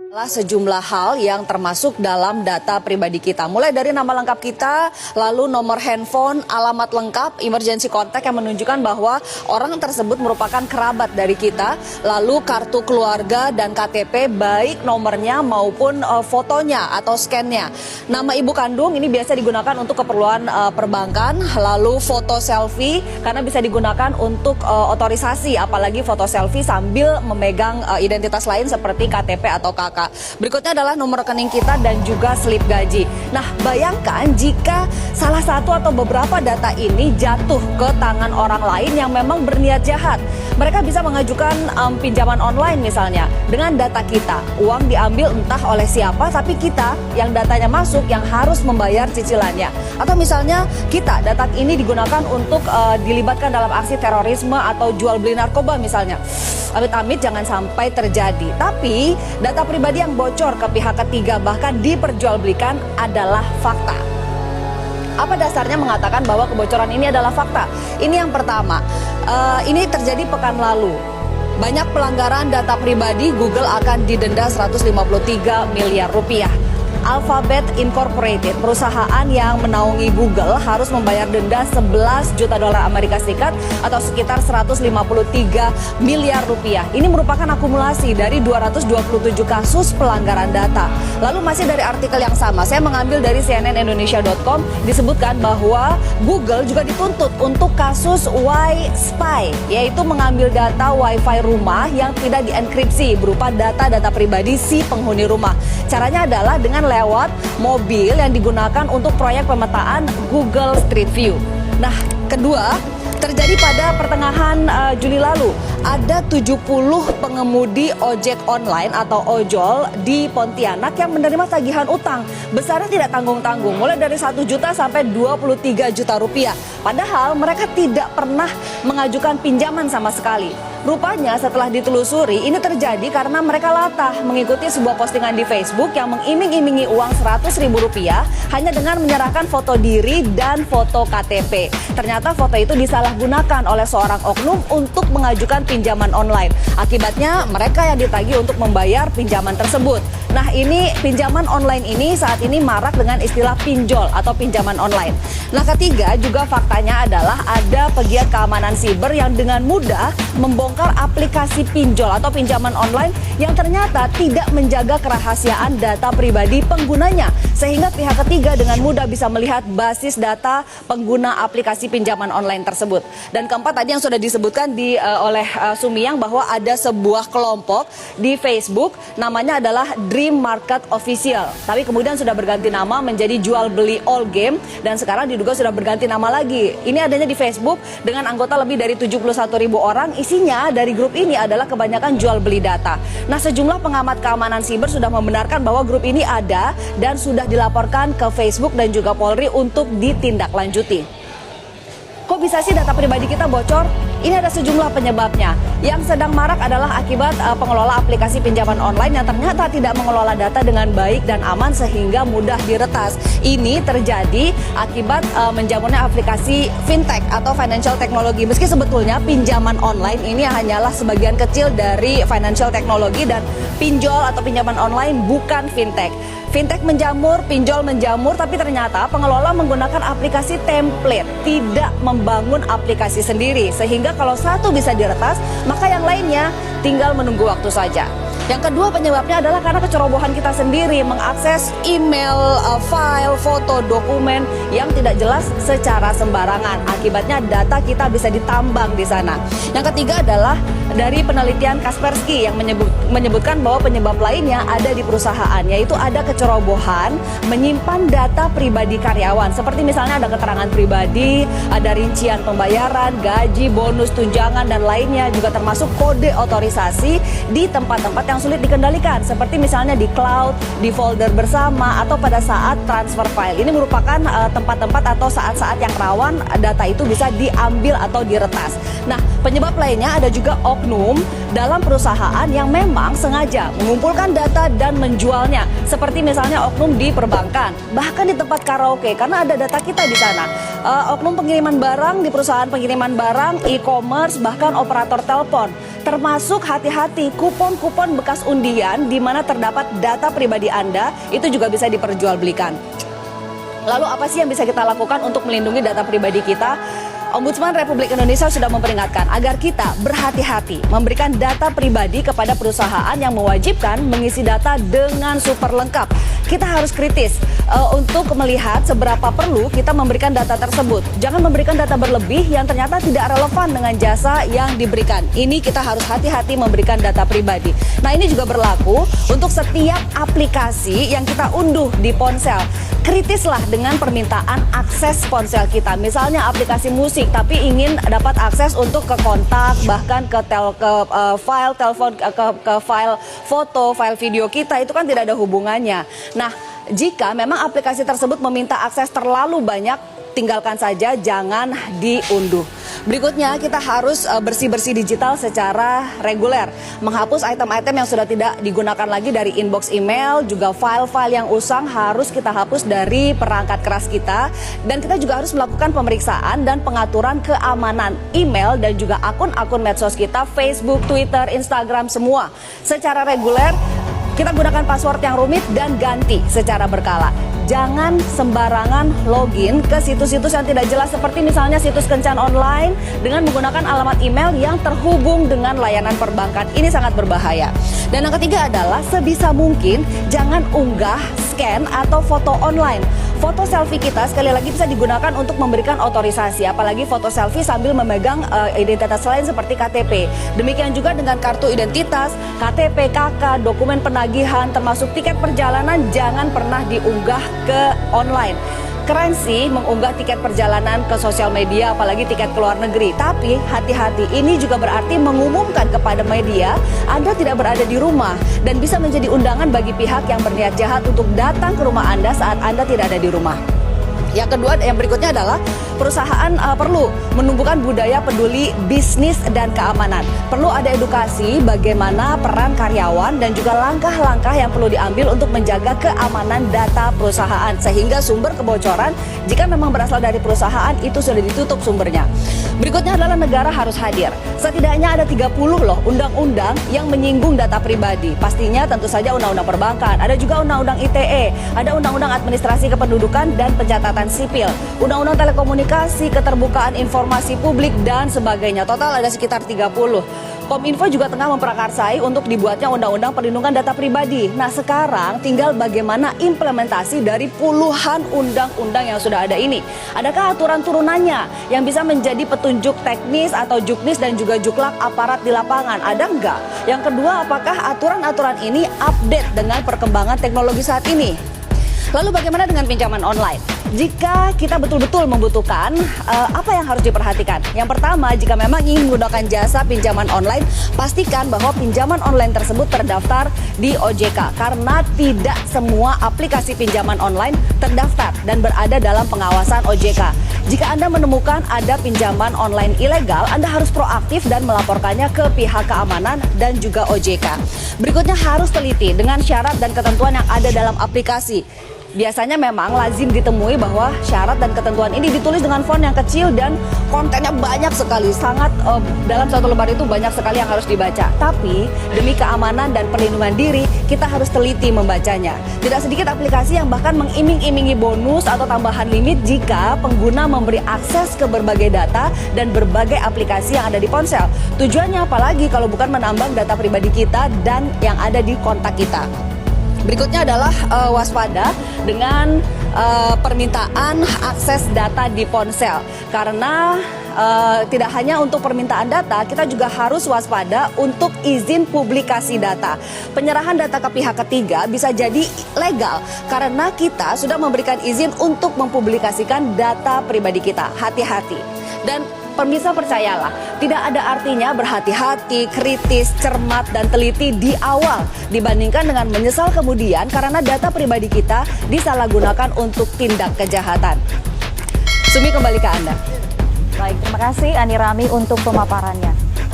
Sejumlah hal yang termasuk dalam data pribadi kita, mulai dari nama lengkap kita, lalu nomor handphone, alamat lengkap, emergency contact yang menunjukkan bahwa orang tersebut merupakan kerabat dari kita, lalu kartu keluarga dan KTP baik nomornya maupun fotonya atau scan-nya. Nama ibu kandung ini biasa digunakan untuk keperluan perbankan, lalu foto selfie karena bisa digunakan untuk otorisasi, apalagi foto selfie sambil memegang identitas lain seperti KTP atau KK. Berikutnya adalah nomor rekening kita dan juga slip gaji. Nah, bayangkan jika salah satu atau beberapa data ini jatuh ke tangan orang lain yang memang berniat jahat. Mereka bisa mengajukan pinjaman online misalnya dengan data kita. Uang diambil entah oleh siapa, tapi kita yang datanya masuk yang harus membayar cicilannya. Atau misalnya kita, data ini digunakan untuk dilibatkan dalam aksi terorisme atau jual beli narkoba misalnya. Amit-amit jangan sampai terjadi. Tapi data pribadi yang bocor ke pihak ketiga bahkan diperjualbelikan adalah fakta. Apa dasarnya mengatakan bahwa kebocoran ini adalah fakta? Ini yang pertama, ini terjadi pekan lalu. Banyak pelanggaran data pribadi, Google akan didenda 153 miliar rupiah. Alphabet Incorporated, perusahaan yang menaungi Google, harus membayar denda 11 juta dolar Amerika Serikat atau sekitar 153 miliar rupiah. Ini merupakan akumulasi dari 227 kasus pelanggaran data. Lalu masih dari artikel yang sama, saya mengambil dari cnnindonesia.com, disebutkan bahwa Google juga dituntut untuk kasus Y-Spy, yaitu mengambil data Wi-Fi rumah yang tidak dienkripsi berupa data-data pribadi si penghuni rumah. Caranya adalah dengan lewat mobil yang digunakan untuk proyek pemetaan Google Street View. Nah, kedua, terjadi pada pertengahan Juli lalu. Ada 70 pengemudi ojek online atau ojol di Pontianak yang menerima tagihan utang. Besarnya tidak tanggung-tanggung, mulai dari 1 juta sampai 23 juta rupiah. Padahal mereka tidak pernah mengajukan pinjaman sama sekali. Rupanya setelah ditelusuri, ini terjadi karena mereka latah mengikuti sebuah postingan di Facebook yang mengiming-imingi uang Rp100.000 hanya dengan menyerahkan foto diri dan foto KTP. Ternyata foto itu disalahgunakan oleh seorang oknum untuk mengajukan pinjaman online. Akibatnya mereka yang ditagih untuk membayar pinjaman tersebut. Nah, ini pinjaman online ini saat ini marak dengan istilah pinjol atau pinjaman online. Nah, ketiga juga faktanya adalah ada pegiat keamanan siber yang dengan mudah membongkar aplikasi pinjol atau pinjaman online yang ternyata tidak menjaga kerahasiaan data pribadi penggunanya, sehingga pihak ketiga dengan mudah bisa melihat basis data pengguna aplikasi pinjaman online tersebut. Dan keempat tadi yang sudah disebutkan oleh Sumiang bahwa ada sebuah kelompok di Facebook namanya adalah Dream Market Official, tapi kemudian sudah berganti nama menjadi Jual Beli All Game dan sekarang diduga sudah berganti nama lagi. Ini adanya di Facebook dengan anggota lebih dari 71.000 orang. Isinya dari grup ini adalah kebanyakan jual beli data. Nah, sejumlah pengamat keamanan siber sudah membenarkan bahwa grup ini ada dan sudah dilaporkan ke Facebook dan juga Polri untuk ditindaklanjuti. Kok bisa sih data pribadi kita bocor? Ini ada sejumlah penyebabnya. Yang sedang marak adalah akibat pengelola aplikasi pinjaman online yang ternyata tidak mengelola data dengan baik dan aman sehingga mudah diretas. Ini terjadi akibat menjamurnya aplikasi fintech atau financial technology. Meski sebetulnya pinjaman online ini hanyalah sebagian kecil dari financial technology dan pinjol atau pinjaman online bukan fintech. Fintech menjamur, pinjol menjamur, tapi ternyata pengelola menggunakan aplikasi template, tidak membangun aplikasi sendiri. Sehingga kalau satu bisa diretas, maka yang lainnya tinggal menunggu waktu saja. Yang kedua penyebabnya adalah karena kecerobohan kita sendiri mengakses email, file, foto, dokumen yang tidak jelas secara sembarangan. Akibatnya data kita bisa ditambang di sana. Yang ketiga adalah dari penelitian Kaspersky yang menyebutkan bahwa penyebab lainnya ada di perusahaan, yaitu ada kecerobohan menyimpan data pribadi karyawan. Seperti misalnya ada keterangan pribadi, ada rincian pembayaran, gaji, bonus, tunjangan, dan lainnya, juga termasuk kode otorisasi di tempat-tempat yang sulit dikendalikan, seperti misalnya di cloud, di folder bersama, atau pada saat transfer file. Ini merupakan tempat-tempat atau saat-saat yang rawan data itu bisa diambil atau diretas. Nah, penyebab lainnya ada juga oknum dalam perusahaan yang memang sengaja mengumpulkan data dan menjualnya. Seperti misalnya oknum di perbankan, bahkan di tempat karaoke, karena ada data kita di sana. Oknum pengiriman barang di perusahaan pengiriman barang, e-commerce, bahkan operator telepon. Termasuk hati-hati kupon-kupon bekas undian di mana terdapat data pribadi Anda, itu juga bisa diperjualbelikan. Lalu apa sih yang bisa kita lakukan untuk melindungi data pribadi kita? Ombudsman Republik Indonesia sudah memperingatkan agar kita berhati-hati memberikan data pribadi kepada perusahaan yang mewajibkan mengisi data dengan super lengkap. Kita harus kritis untuk melihat seberapa perlu kita memberikan data tersebut. Jangan memberikan data berlebih yang ternyata tidak relevan dengan jasa yang diberikan. Ini kita harus hati-hati memberikan data pribadi. Nah, ini juga berlaku untuk setiap aplikasi yang kita unduh di ponsel. Kritislah dengan permintaan akses ponsel kita. Misalnya aplikasi musik, tapi ingin dapat akses untuk ke kontak, bahkan ke file telepon, ke file foto, file video kita, itu kan tidak ada hubungannya. Nah, jika memang aplikasi tersebut meminta akses terlalu banyak, tinggalkan saja, jangan diunduh. Berikutnya, kita harus bersih-bersih digital secara reguler. Menghapus item-item yang sudah tidak digunakan lagi dari inbox email, juga file-file yang usang harus kita hapus dari perangkat keras kita. Dan kita juga harus melakukan pemeriksaan dan pengaturan keamanan email dan juga akun-akun medsos kita, Facebook, Twitter, Instagram, semua. Secara reguler, kita gunakan password yang rumit dan ganti secara berkala. Jangan sembarangan login ke situs-situs yang tidak jelas seperti misalnya situs kencan online dengan menggunakan alamat email yang terhubung dengan layanan perbankan. Ini sangat berbahaya. Dan yang ketiga adalah sebisa mungkin jangan unggah, scan atau foto online. Foto selfie kita sekali lagi bisa digunakan untuk memberikan otorisasi, apalagi foto selfie sambil memegang identitas lain seperti KTP. Demikian juga dengan kartu identitas, KTP, KK, dokumen penagihan, termasuk tiket perjalanan jangan pernah diunggah ke online. Keren sih mengunggah tiket perjalanan ke sosial media, apalagi tiket ke luar negeri. Tapi hati-hati, ini juga berarti mengumumkan kepada media Anda tidak berada di rumah dan bisa menjadi undangan bagi pihak yang berniat jahat untuk datang ke rumah Anda saat Anda tidak ada di rumah. Yang kedua, yang berikutnya adalah perusahaan perlu menumbuhkan budaya peduli bisnis dan keamanan. Perlu ada edukasi bagaimana peran karyawan dan juga langkah-langkah yang perlu diambil untuk menjaga keamanan data perusahaan sehingga sumber kebocoran jika memang berasal dari perusahaan itu sudah ditutup sumbernya. Berikutnya adalah negara harus hadir. Setidaknya ada 30 loh undang-undang yang menyinggung data pribadi. Pastinya tentu saja undang-undang perbankan, ada juga undang-undang ITE, ada undang-undang administrasi kependudukan dan pencatatan sipil, undang-undang telekomunikasi, keterbukaan informasi publik, dan sebagainya. Total ada sekitar 30. Kominfo juga tengah memprakarsai untuk dibuatnya undang-undang perlindungan data pribadi. Nah, sekarang tinggal bagaimana implementasi dari puluhan undang-undang yang sudah ada ini. Adakah aturan turunannya yang bisa menjadi petunjuk teknis atau juknis dan juga juklak aparat di lapangan? Ada enggak? Yang kedua, apakah aturan-aturan ini update dengan perkembangan teknologi saat ini? Lalu bagaimana dengan pinjaman online? Jika kita betul-betul membutuhkan, apa yang harus diperhatikan? Yang pertama, jika memang ingin menggunakan jasa pinjaman online, pastikan bahwa pinjaman online tersebut terdaftar di OJK. Karena tidak semua aplikasi pinjaman online terdaftar dan berada dalam pengawasan OJK. Jika Anda menemukan ada pinjaman online ilegal, Anda harus proaktif dan melaporkannya ke pihak keamanan dan juga OJK. Berikutnya, harus teliti dengan syarat dan ketentuan yang ada dalam aplikasi. Biasanya memang lazim ditemui bahwa syarat dan ketentuan ini ditulis dengan font yang kecil dan kontennya banyak sekali. Dalam satu lembar itu banyak sekali yang harus dibaca. Tapi demi keamanan dan perlindungan diri, kita harus teliti membacanya. Tidak sedikit aplikasi yang bahkan mengiming-imingi bonus atau tambahan limit jika pengguna memberi akses ke berbagai data dan berbagai aplikasi yang ada di ponsel. Tujuannya apalagi kalau bukan menambang data pribadi kita dan yang ada di kontak kita. Berikutnya adalah waspada dengan permintaan akses data di ponsel. Karena tidak hanya untuk permintaan data, kita juga harus waspada untuk izin publikasi data. Penyerahan data ke pihak ketiga bisa jadi legal karena kita sudah memberikan izin untuk mempublikasikan data pribadi kita. Hati-hati. Dan pemirsa, percayalah, tidak ada artinya berhati-hati, kritis, cermat, dan teliti di awal dibandingkan dengan menyesal kemudian karena data pribadi kita disalahgunakan untuk tindak kejahatan. Sumi, kembali ke Anda. Baik, terima kasih Ani Rami untuk pemaparannya.